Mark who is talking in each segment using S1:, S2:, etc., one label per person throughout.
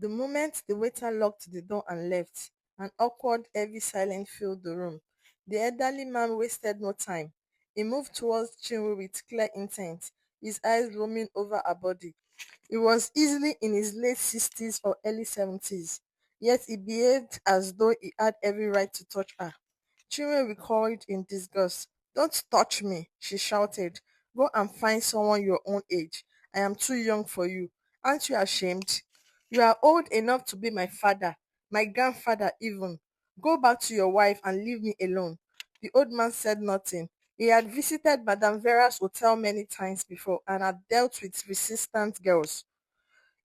S1: The moment the waiter locked the door and left, an awkward, heavy silence filled the room. The elderly man wasted no time. He moved towards Chinwe with clear intent, his eyes roaming over her body. He was easily in his late 60s or early 70s, yet he behaved as though he had every right to touch her. Chinwe recoiled in disgust. "Don't touch me," she shouted. "Go and find someone your own age. I am too young for you. Aren't you ashamed? You are old enough to be my father, my grandfather even. Go back to your wife and leave me alone." The old man said nothing. He had visited Madame Vera's hotel many times before and had dealt with resistant girls.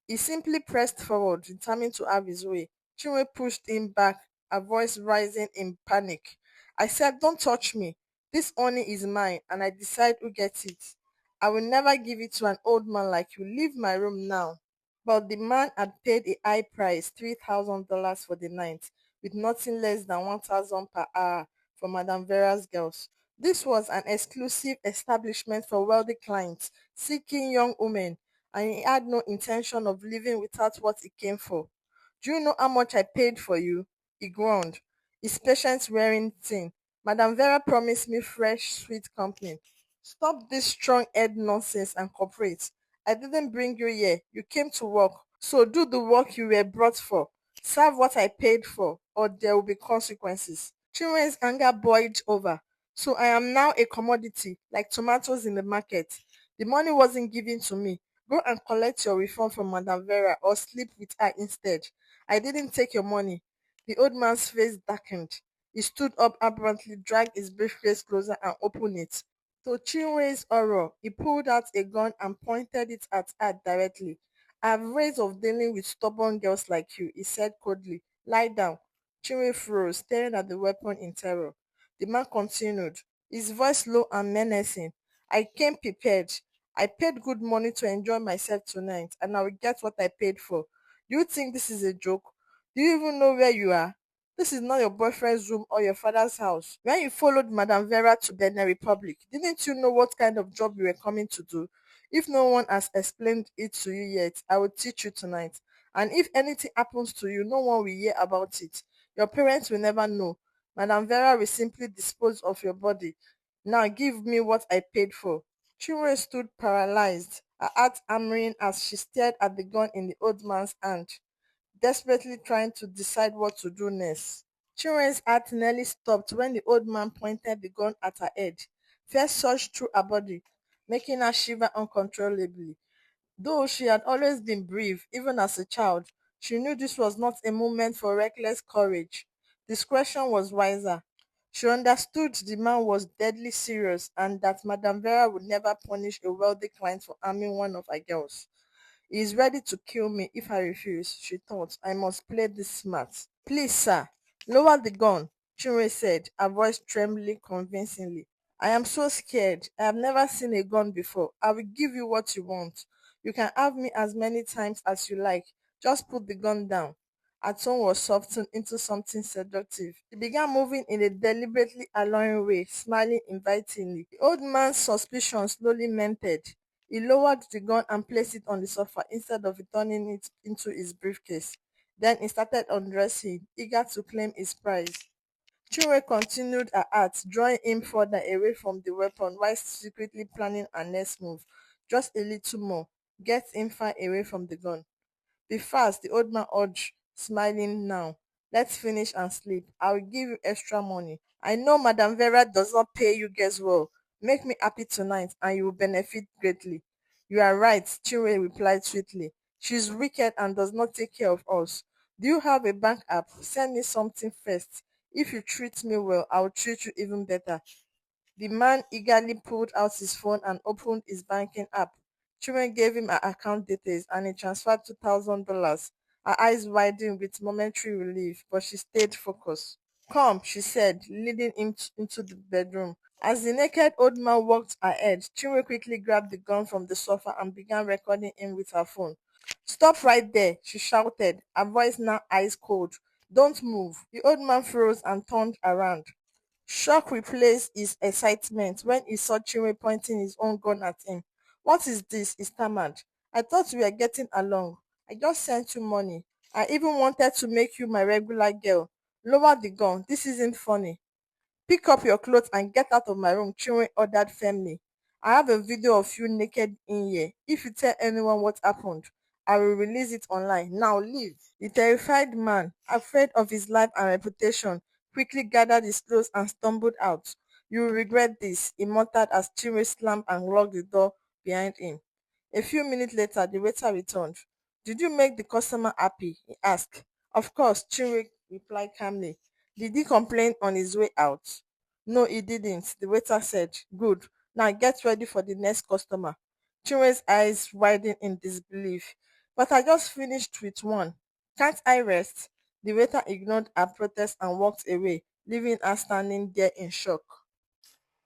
S1: He simply pressed forward, determined to have his way. Chinwe pushed him back, her voice rising in panic. "I said, don't touch me. This honey is mine, and I decide who gets it. I will never give it to an old man like you. Leave my room now." But the man had paid a high price, $3,000 for the night, with nothing less than 1,000 per hour for Madame Vera's girls. This was an exclusive establishment for wealthy clients seeking young women, and he had no intention of leaving without what he came for. "Do you know how much I paid for you?" he groaned, his patience wearing thin. "Madame Vera promised me fresh, sweet company. Stop this strong-head nonsense and cooperate. I didn't bring you here. You came to work. So do the work you were brought for. Serve what I paid for, or there will be consequences." Chinwen's anger boiled over. "So I am now a commodity, like tomatoes in the market. The money wasn't given to me. Go and collect your refund from Madame Vera or sleep with her instead. I didn't take your money." The old man's face darkened. He stood up abruptly, dragged his briefcase closer and opened it. To Chinwe's horror, he pulled out a gun and pointed it at her directly. "I have ways of dealing with stubborn girls like you," he said coldly. "Lie down." Chinwe froze, staring at the weapon in terror. The man continued, his voice low and menacing. "I came prepared. I paid good money to enjoy myself tonight, and I will get what I paid for. Do you think this is a joke? Do you even know where you are? This is not your boyfriend's room or your father's house. When you followed Madame Vera to Benin Republic, didn't you know what kind of job you were coming to do? If no one has explained it to you yet, I will teach you tonight. And if anything happens to you, no one will hear about it. Your parents will never know. Madame Vera will simply dispose of your body. Now give me what I paid for." Chinwe stood paralyzed, her heart hammering as she stared at the gun in the old man's hand, desperately trying to decide what to do next. Chinwen's heart nearly stopped when the old man pointed the gun at her head. Fear surged through her body, making her shiver uncontrollably. Though she had always been brave, even as a child, she knew this was not a moment for reckless courage. Discretion was wiser. She understood the man was deadly serious and that Madame Vera would never punish a wealthy client for harming one of her girls. "He is ready to kill me if I refuse," she thought. "I must play this smart." "Please, sir, lower the gun," Chinwe said, her voice trembling convincingly. "I am so scared. I have never seen a gun before. I will give you what you want. You can have me as many times as you like. Just put the gun down." Her tone was softened into something seductive. She began moving in a deliberately alluring way, smiling invitingly. The old man's suspicion slowly melted. He lowered the gun and placed it on the sofa instead of returning it into his briefcase. Then he started undressing, eager to claim his prize. Chinwe continued her act, drawing him further away from the weapon while secretly planning her next move. Just a little more. Get him far away from the gun. "Be fast," the old man urged, smiling now. "Let's finish and sleep. I will give you extra money. I know Madame Vera does not pay you guess well. Make me happy tonight and you will benefit greatly." "You are right," Chinwe replied sweetly. "She's wicked and does not take care of us. Do you have a bank app? Send me something first. If you treat me well, I will treat you even better." The man eagerly pulled out his phone and opened his banking app. Chinwe gave him her account details and he transferred $2,000. Her eyes widened with momentary relief, but she stayed focused. "Come," she said, leading him into the bedroom. As the naked old man walked ahead, Chinwe quickly grabbed the gun from the sofa and began recording him with her phone. "Stop right there," she shouted, her voice now ice cold. "Don't move." The old man froze and turned around. Shock replaced his excitement when he saw Chinwe pointing his own gun at him. "What is this?" he stammered. "I thought we were getting along. I just sent you money. I even wanted to make you my regular girl. Lower the gun. This isn't funny. Pick up your clothes and get out of my room, Chinwe ordered firmly. I have a video of you naked in here. If you tell anyone what happened, I will release it online. Now leave. The terrified man, afraid of his life and reputation, quickly gathered his clothes and stumbled out. You will regret this, he muttered as Chinwe slammed and locked the door behind him. A few minutes later, the waiter returned. Did you make the customer happy? He asked. Of course, Chinwe replied calmly. Did he complain on his way out? No, he didn't, the waiter said. Good. Now get ready for the next customer. Chinwe's eyes widened in disbelief. But I just finished with one. Can't I rest? The waiter ignored her protest and walked away, leaving her standing there in shock.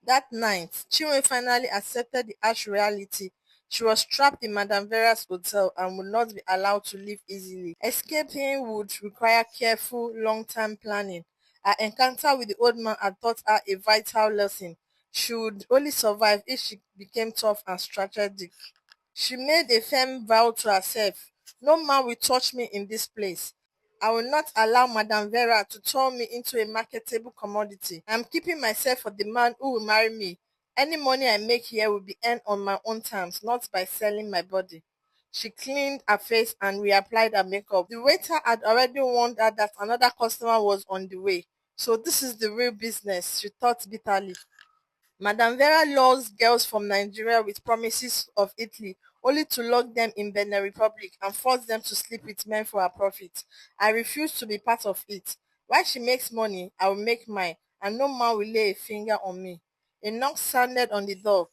S1: That night, Chinwe finally accepted the harsh reality. She was trapped in Madame Vera's hotel and would not be allowed to leave easily. Escaping would require careful, long-term planning. Her encounter with the old man had taught her a vital lesson. She would only survive if she became tough and strategic. She made a firm vow to herself. No man will touch me in this place. I will not allow Madame Vera to turn me into a marketable commodity. I am keeping myself for the man who will marry me. Any money I make here will be earned on my own terms, not by selling my body. She cleaned her face and reapplied her makeup. The waiter had already warned her that another customer was on the way. So this is the real business, she thought bitterly. Madame Vera lures girls from Nigeria with promises of Italy, only to lock them in Benin Republic and force them to sleep with men for her profit. I refuse to be part of it. While she makes money, I will make mine, and no man will lay a finger on me. A knock sounded on the door.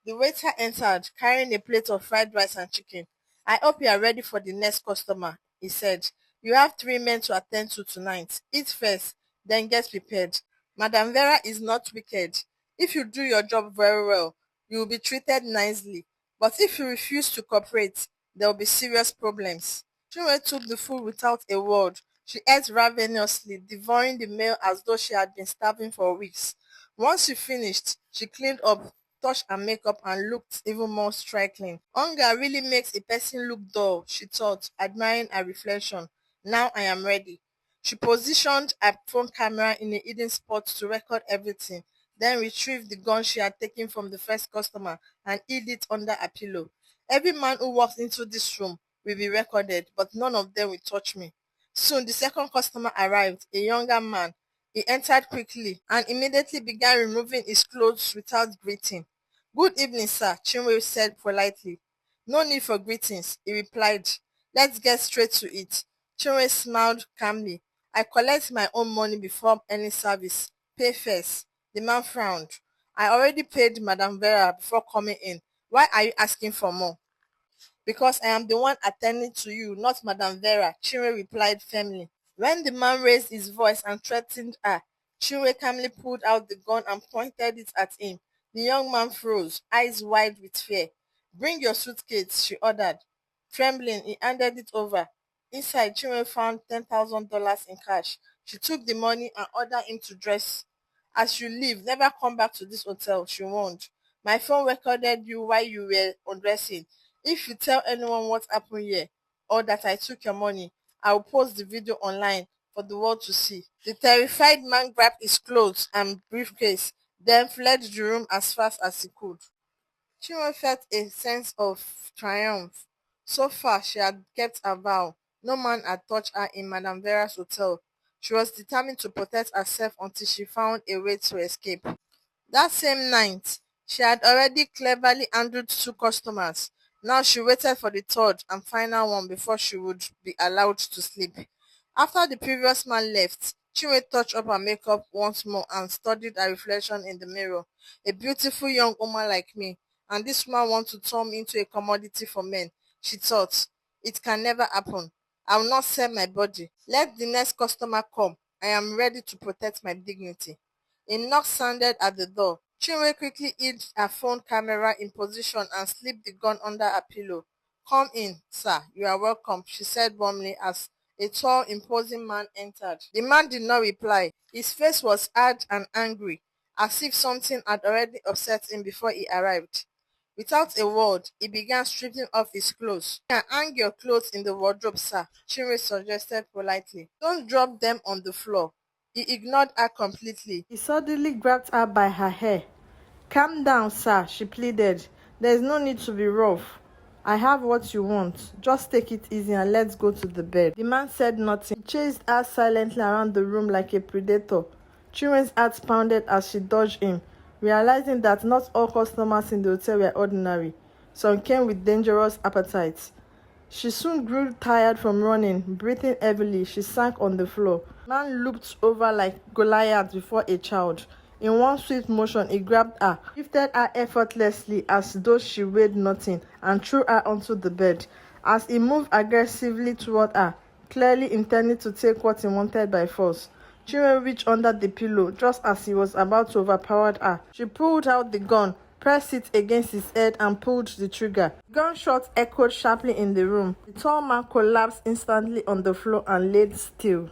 S1: The waiter entered, carrying a plate of fried rice and chicken. I hope you are ready for the next customer, he said. You have 3 men to attend to tonight. Eat first, then get prepared. Madame Vera is not wicked. If you do your job very well, you will be treated nicely. But if you refuse to cooperate, there will be serious problems. Chinwe took the food without a word. She ate ravenously, devouring the meal as though she had been starving for weeks. Once she finished, she cleaned up, touched her makeup and looked even more striking. Hunger really makes a person look dull, she thought, admiring her reflection. Now I am ready. She positioned her phone camera in a hidden spot to record everything, then retrieved the gun she had taken from the first customer and hid it under a pillow. Every man who walks into this room will be recorded, but none of them will touch me. Soon the second customer arrived, a younger man. He entered quickly and immediately began removing his clothes without greeting. Good evening, sir, Chinwe said politely. No need for greetings, he replied. Let's get straight to it. Chinwe smiled calmly. I collect my own money before any service. Pay first. The man frowned. I already paid Madame Vera before coming in. Why are you asking for more? Because I am the one attending to you, not Madame Vera, Chinwe replied firmly. When the man raised his voice and threatened her, Chinwe calmly pulled out the gun and pointed it at him. The young man froze, eyes wide with fear. Bring your suitcase, she ordered. Trembling, he handed it over. Inside, Chinwe found $10,000 in cash. She took the money and ordered him to dress. As you leave, never come back to this hotel, she warned. My phone recorded you while you were undressing. If you tell anyone what happened here or that I took your money, I will post the video online for the world to see. The terrified man grabbed his clothes and briefcase, then fled the room as fast as he could. Chinwe felt a sense of triumph. So far, she had kept her vow. No man had touched her in Madame Vera's hotel. She was determined to protect herself until she found a way to escape. That same night, she had already cleverly handled 2 customers. Now she waited for the third and final one before she would be allowed to sleep. After the previous man left, Chinwe touched up her makeup once more and studied her reflection in the mirror. A beautiful young woman like me, and this man wants to turn me into a commodity for men, she thought. It can never happen. I will not sell my body. Let the next customer come. I am ready to protect my dignity. A knock sounded at the door. Chinwe quickly hid her phone camera in position and slipped the gun under her pillow. Come in, sir. You are welcome, she said warmly as a tall, imposing man entered. The man did not reply. His face was hard and angry, as if something had already upset him before he arrived. Without a word, he began stripping off his clothes. "You can hang your clothes in the wardrobe, sir," Chinwe suggested politely. "Don't drop them on the floor." He ignored her completely. He suddenly grabbed her by her hair. "Calm down, sir," she pleaded. "There's no need to be rough. I have what you want. Just take it easy and let's go to the bed." The man said nothing. He chased her silently around the room like a predator. Chinwe's heart pounded as she dodged him, realizing that not all customers in the hotel were ordinary. Some came with dangerous appetites. She soon grew tired from running. Breathing heavily, she sank on the floor. The man looped over like Goliath before a child. In one swift motion, he grabbed her, lifted her effortlessly as though she weighed nothing, and threw her onto the bed. As he moved aggressively toward her, clearly intending to take what he wanted by force, Chinwe reached under the pillow just as he was about to overpower her. She pulled out the gun, pressed it against his head, and pulled the trigger. Gunshots echoed sharply in the room. The tall man collapsed instantly on the floor and laid still.